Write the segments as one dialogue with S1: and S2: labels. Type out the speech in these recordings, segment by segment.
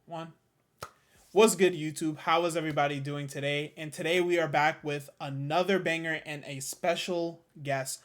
S1: One. What's good, YouTube? How is everybody doing today? And today we are back with another banger and a special guest.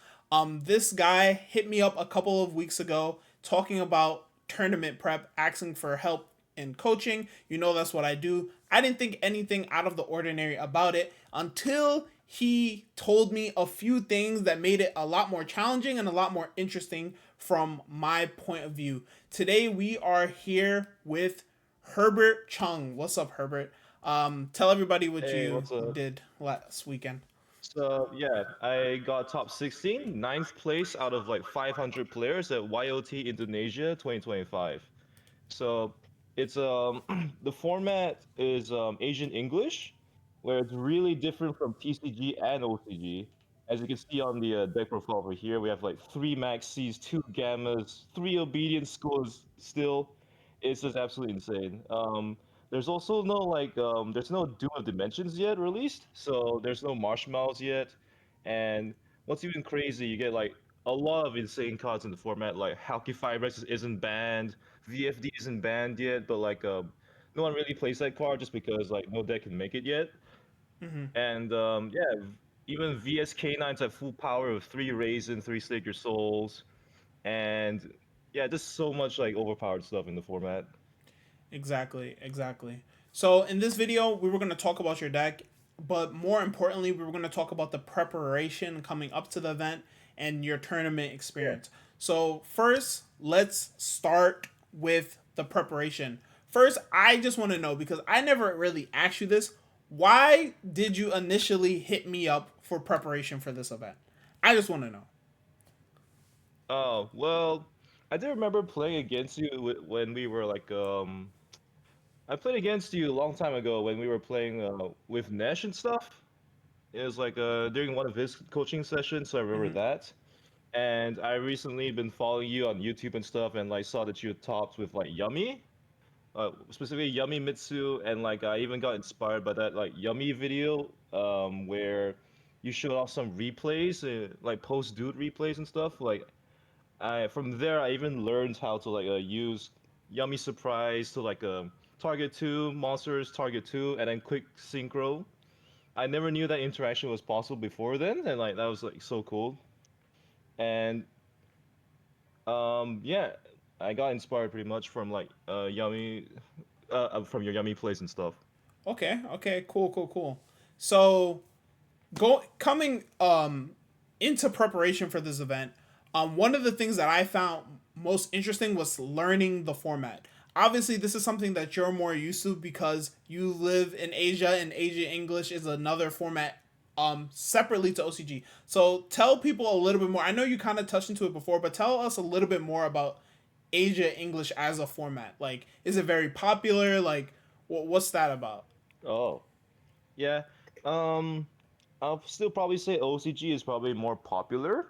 S1: This guy hit me up a couple of weeks ago talking about tournament prep, asking for help in coaching. You know that's what I do. I didn't think anything out of the ordinary about it until he told me a few things that made it a lot more challenging and a lot more interesting from my point of view. Today we are here with Herbert Chung. What's up, Herbert? Tell everybody what
S2: Hey,
S1: you
S2: what's up?
S1: did last weekend.
S2: So yeah, I got top 16, ninth place out of like 500 players at YOT Indonesia 2025. So it's the format is Asian English, where it's really different from TCG and OCG. As you can see on the deck profile over here, we have like three maxis, two gammas, three obedience schools still. It's just absolutely insane. There's also no there's no Doom of Dimensions yet released, so there's no marshmallows yet. And what's even crazy, you get like a lot of insane cards in the format, like Halki Firex isn't banned, VFD isn't banned yet, but no one really plays that card just because like no deck can make it yet.
S1: Mm-hmm.
S2: And even VSK9s have full power of three Raisin, three Stake Your Souls, and yeah, just so much like overpowered stuff in the format.
S1: Exactly, exactly. So in this video, we were going to talk about your deck, but more importantly, we were going to talk about the preparation coming up to the event and your tournament
S2: Yeah.
S1: experience. So first, let's start with the preparation. First, I just want to know because I never really asked you this. Why did you initially hit me up for preparation for this event? I just want to know.
S2: Oh, well, I do remember playing against you when we were I played against you a long time ago when we were playing with Nesh and stuff. It was during one of his coaching sessions, so I remember
S1: Mm-hmm.
S2: that. And I recently been following you on YouTube and stuff, and like saw that you topped with like Yummy, specifically Yummy Mitsu, and like I even got inspired by that like Yummy video, where you showed off some replays, like post dude replays and stuff. Like I from there I even learned how to use Yummy Surprise to target two monsters, target two, and then quick synchro. I never knew that interaction was possible before then, and like that was like so cool. And yeah, I got inspired pretty much from Yummy, from your Yummy plays and stuff.
S1: Okay, okay, cool, cool, cool. So go coming into preparation for this event, one of the things that I found most interesting was learning the format. Obviously, this is something that you're more used to because you live in Asia, and Asia English is another format separately to OCG. So tell people a little bit more. I know you kind of touched into it before, but tell us a little bit more about Asia English as a format. Like, is it very popular? Like, what's that about?
S2: Oh, yeah. Um, I'll still probably say OCG is probably more popular,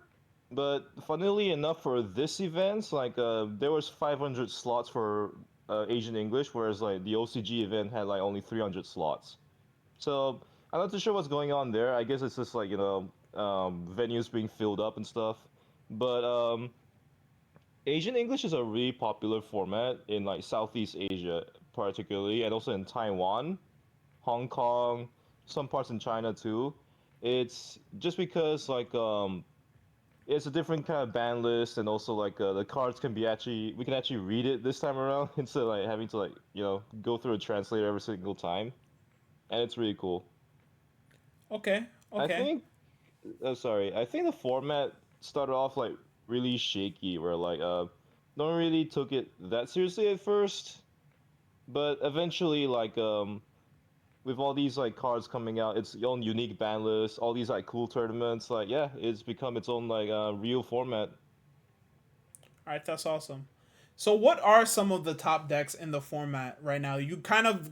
S2: but funnily enough, for this event, there was 500 slots for Asian English, whereas like the OCG event had like only 300 slots. So I'm not too sure what's going on there. I guess it's just venues being filled up and stuff. But Asian English is a really popular format in like Southeast Asia, particularly, and also in Taiwan, Hong Kong, some parts in China too. It's just because it's a different kind of ban list, and also the cards can be actually we can actually read it this time around instead of like having to go through a translator every single time, and it's really cool.
S1: Okay,
S2: I
S1: okay.
S2: think sorry, I think the format started off like really shaky, where no one really took it that seriously at first, but eventually with all these like cards coming out, its own unique ban list, all these like cool tournaments, like yeah, it's become its own real format.
S1: All right, that's awesome. So, what are some of the top decks in the format right now? You kind of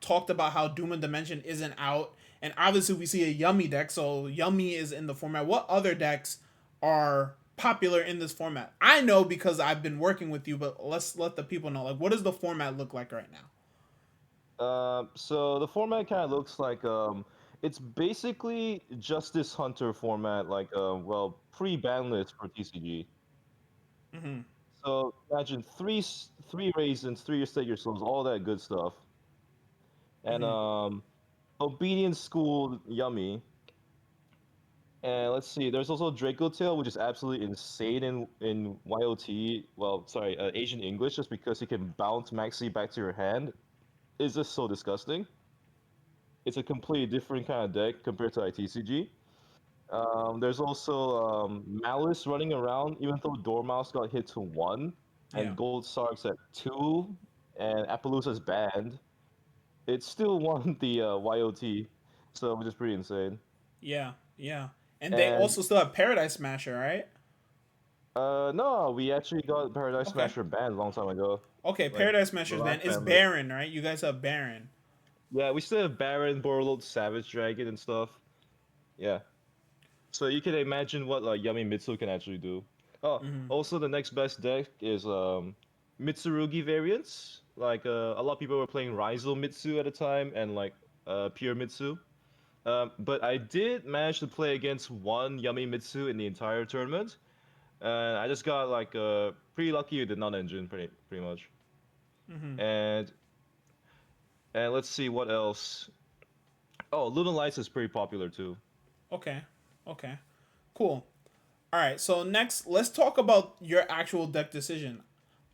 S1: talked about how Doom and Dimension isn't out, and obviously we see a Yummy deck, so Yummy is in the format. What other decks are popular in this format? I know because I've been working with you, but let's let the people know. Like, what does the format look like right now?
S2: So the format kind of looks it's basically Justice Hunter format, pre ban list for TCG.
S1: Mm-hmm.
S2: So imagine three raisins, three your souls, all that good stuff. And
S1: Mm-hmm.
S2: obedient school yummy. And let's see, there's also Draco Tail, which is absolutely insane in YOT. Well, sorry, Asian English, just because he can bounce Maxi back to your hand. It's just so disgusting. It's a completely different kind of deck compared to ITCG. There's also Malice running around, even though Dormouse got hit to 1,
S1: Yeah.
S2: and Gold Sark's at 2, and Appaloosa's banned. It still won the YOT, so which is pretty insane.
S1: Yeah. Yeah. And they
S2: And
S1: also still have Paradise Smasher, right?
S2: no, we actually got Paradise
S1: Okay.
S2: Smasher banned a long time ago,
S1: Okay,
S2: like
S1: Paradise
S2: the
S1: Smasher's
S2: last
S1: banned. It's
S2: ban list.
S1: Baron, right? You guys have Baron.
S2: Yeah, we still have Baron, Borreload, Savage Dragon, and stuff. Yeah. So you can imagine what Yummy Mitsu can actually do. Oh,
S1: Mm-hmm.
S2: also the next best deck is Mitsurugi variants. Like a lot of people were playing Raizo Mitsu at the time and like Pure Mitsu. But I did manage to play against one Yummy Mitsu in the entire tournament. I just got like pretty lucky with the non-engine pretty much.
S1: Mm-hmm.
S2: And and let's see what else. Oh, Luna Lights is pretty popular too.
S1: Okay. Okay. Cool. All right. So next, let's talk about your actual deck decision.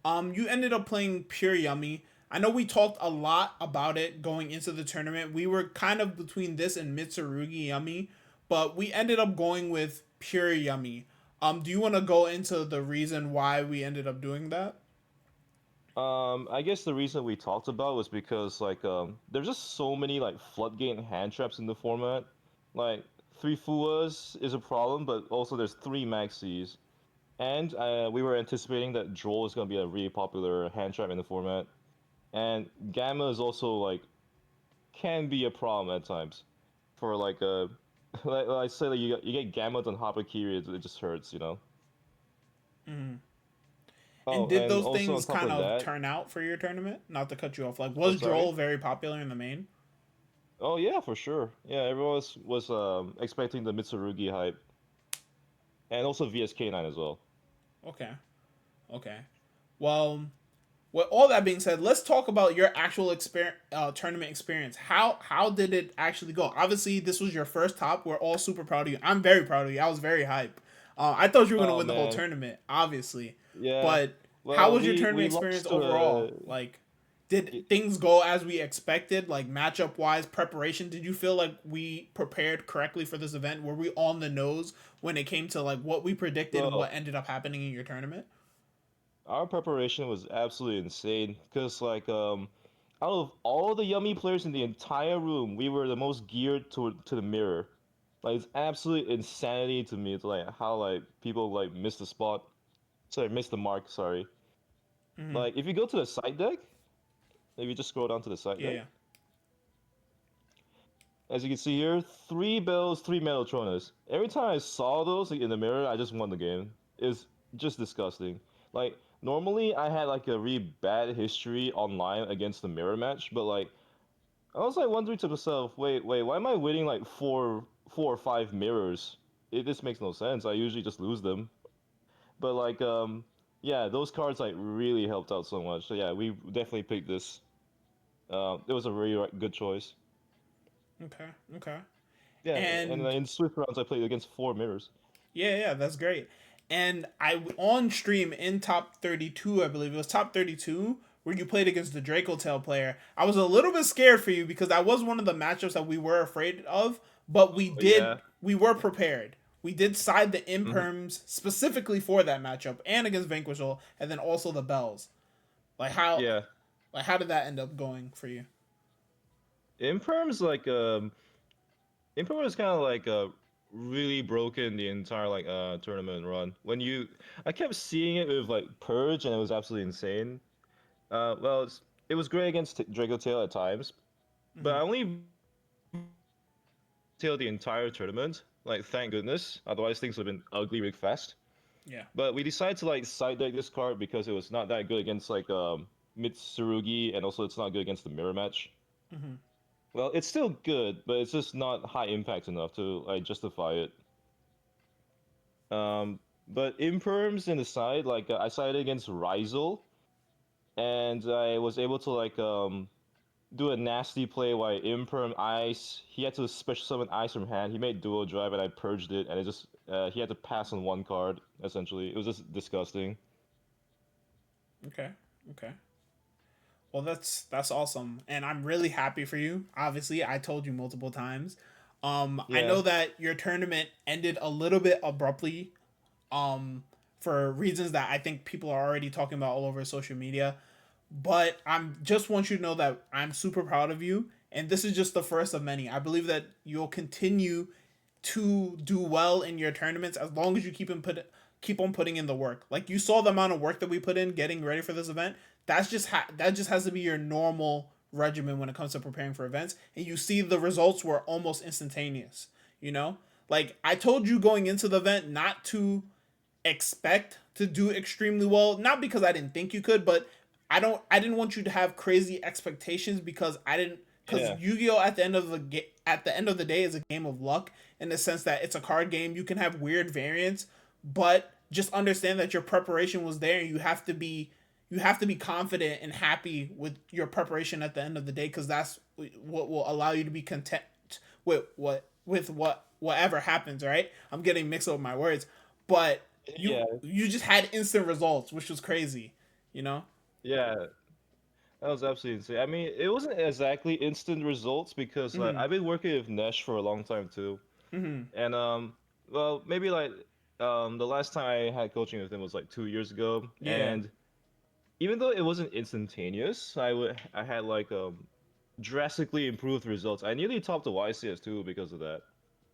S1: You ended up playing Pure Yummy. I know we talked a lot about it going into the tournament. We were kind of between this and Mitsurugi Yummy, but we ended up going with Pure Yummy. Do you want to go into the reason why we ended up doing that?
S2: I guess the reason we talked about was because like there's just so many like floodgate hand traps in the format. Like three Fuas is a problem, but also there's three Maxis, and we were anticipating that Droll is gonna be a really popular hand trap in the format, and Gamma is also like can be a problem at times for like like I say like you get Gamma on Hapakiri, it just hurts, you know.
S1: Mm-hmm. And
S2: Oh,
S1: did
S2: and
S1: those
S2: also on
S1: things
S2: top
S1: kind
S2: of
S1: of
S2: that,
S1: turn out for your tournament? Not to cut you off. Like,
S2: oh
S1: was
S2: sorry.
S1: Droll very popular in the main?
S2: Oh yeah, for sure. Yeah, everyone was expecting the Mitsurugi hype, and also VSK9 as well.
S1: Okay. Okay. Well, with all that being said, let's talk about your actual tournament experience. How did it actually go? Obviously, this was your first top. We're all super proud of you. I'm very proud of you. I was very hype. I thought you were gonna
S2: Oh
S1: win the whole
S2: man,
S1: tournament, obviously.
S2: yeah.
S1: But how
S2: Well,
S1: was your
S2: we
S1: tournament experience
S2: lost to
S1: overall? Like, did
S2: y-
S1: things go as we expected? Like matchup wise, preparation. Did you feel like we prepared correctly for this event? Were we on the nose when it came to like what we predicted and
S2: bro.
S1: what ended up happening in your tournament?
S2: Our preparation was absolutely insane. Cause like out of all the yummy players in the entire room, we were the most geared to the mirror. Like it's absolute insanity to me. It's like how like people like miss the spot. Sorry, miss the mark. Sorry.
S1: Mm-hmm.
S2: Like if you go to the side deck, if you just scroll down to the side
S1: Yeah.
S2: deck,
S1: Yeah.
S2: as you can see here, three bells, three Metatronus. Every time I saw those like, in the mirror, I just won the game. It's just disgusting. Like normally I had like a really bad history online against the mirror match, but like I was like wondering to myself, wait, why am I winning like four or five mirrors? This makes no sense. I usually just lose them. But like yeah, those cards like really helped out so much. So yeah, we definitely picked this. It was a really good choice.
S1: Okay. Okay.
S2: Yeah, and
S1: And
S2: in Swift rounds I played against four mirrors.
S1: yeah, yeah, that's great. And I on stream in top 32, I believe it was top 32 where you played against the Draco Tail player. I was a little bit scared for you because that was one of the matchups that we were afraid of, but
S2: Oh yeah.
S1: we were prepared. We did side the
S2: Hmm.
S1: imperms specifically for that matchup and against Vanquishal and then also the Bells. Like how
S2: Yeah.
S1: how did that end up going for you?
S2: Imperm's like Imperm is kind of like really broken the entire like tournament run. When you I kept seeing it with like Purge and it was absolutely insane. Well, it was great against Draco Tail at times, but
S1: Hmm.
S2: I only Tail the entire tournament. Like thank goodness, otherwise things would have been ugly really fast.
S1: Yeah.
S2: But we decided to like side deck this card because it was not that good against like Mitsurugi and also it's not good against the mirror match.
S1: Hmm.
S2: Well, it's still good, but it's just not high impact enough to like justify it. But imperms in the side, like I sided against Rizel, and I was able to like do a nasty play while imperm ice. He had to special summon ice from hand. He made dual drive, and I purged it, and it just he had to pass on one card. Essentially, it was just disgusting.
S1: Okay. Okay. Well, that's awesome, and I'm really happy for you. Obviously, I told you multiple times. I
S2: Yeah,
S1: know that your tournament ended a little bit abruptly, for reasons that I think people are already talking about all over social media. But I'm just want you to know that I'm super proud of you, and this is just the first of many. I believe that you'll continue to do well in your tournaments as long as you keep on putting in the work. Like you saw the amount of work that we put in getting ready for this event. That just has to be your normal regimen when it comes to preparing for events, and you see the results were almost instantaneous. You know, like I told you going into the event not to expect to do extremely well, not because I didn't think you could, but I didn't want you to have crazy expectations because I didn't because
S2: yeah,
S1: Yu-Gi-Oh at the end of at the end of the day is a game of luck in the sense that it's a card game. You can have weird variants, but just understand that your preparation was there and you have to be confident and happy with your preparation at the end of the day because that's what will allow you to be content with whatever happens, right? I'm getting mixed up with my words, but
S2: yeah,
S1: you just had instant results, which was crazy, you know?
S2: yeah. That was absolutely insane. I mean, it wasn't exactly instant results because like
S1: Mhm.
S2: I've been working with Nesh for a long time too,
S1: Mhm.
S2: and well, maybe like the last time I had coaching with him was like 2 years ago,
S1: Yeah.
S2: and even though it wasn't instantaneous, I had like drastically improved results. I nearly topped the YCS too because of that.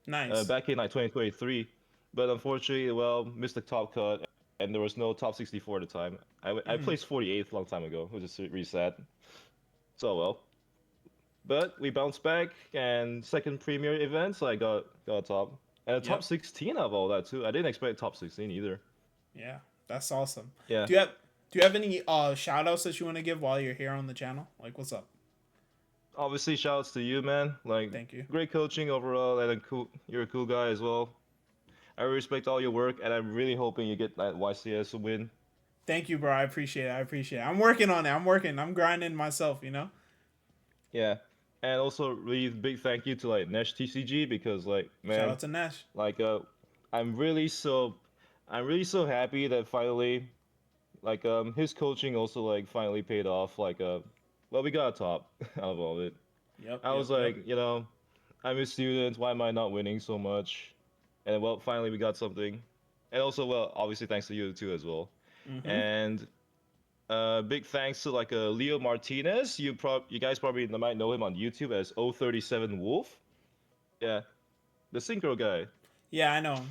S1: Nice.
S2: Back in like 2023, but unfortunately, well, missed the top cut, and there was no top 64 at the time. I
S1: Mhm.
S2: placed 48th a long time ago, which is really sad. So well, but we bounced back, and second premier events, I got a top, and a top
S1: Yep.
S2: 16 of all that too. I didn't expect top 16 either.
S1: Yeah. That's awesome.
S2: Yeah,
S1: Do you have do you have any shout outs that you want to give while you're here on the channel? Like what's up?
S2: obviously, shoutouts to you, man. Like
S1: Thank you.
S2: great coaching overall, and you're a cool guy as well. I respect all your work, and I'm really hoping you get that YCS win.
S1: Thank you, bro. I appreciate it. I appreciate it. I'm working on it. I'm working. I'm grinding myself, you know?
S2: Yeah, and also really big thank you to like Nesh TCG because like
S1: Shout
S2: man,
S1: out to Nash.
S2: like I'm really so I'm really so happy that finally like his coaching also like finally paid off. Like well, we got a top out of all of it.
S1: Yep,
S2: I
S1: yep,
S2: was
S1: yep.
S2: like, I'm a student. Why am I not winning so much? And well, finally we got something. And also, well, obviously thanks to you too as well.
S1: Mhm.
S2: And big thanks to like Leo Martinez. You guys probably might know him on YouTube as 037 Wolf. Yeah, the synchro guy.
S1: Yeah, I know.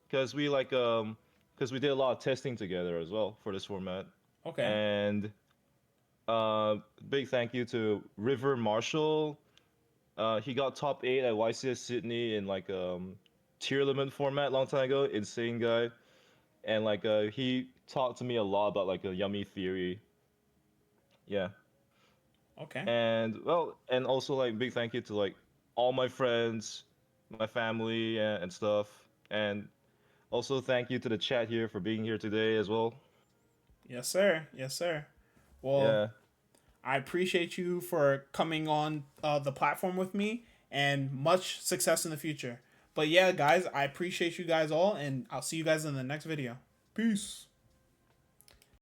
S2: Because we like because we did a lot of testing together as well for this format.
S1: Okay.
S2: And uh, big thank you to River Marshall. He got top 8 at YCS Sydney in like tier limit format long time ago. Insane guy. And like he talked to me a lot about like a yummy theory. Yeah.
S1: Okay.
S2: And well, and also like big thank you to like all my friends, my family and stuff. And also thank you to the chat here for being here today as well.
S1: Yes, sir. Yes, sir. Well,
S2: Yeah.
S1: I appreciate you for coming on the platform with me and much success in the future. But yeah, guys, I appreciate you guys all, and I'll see you guys in the next video. Peace.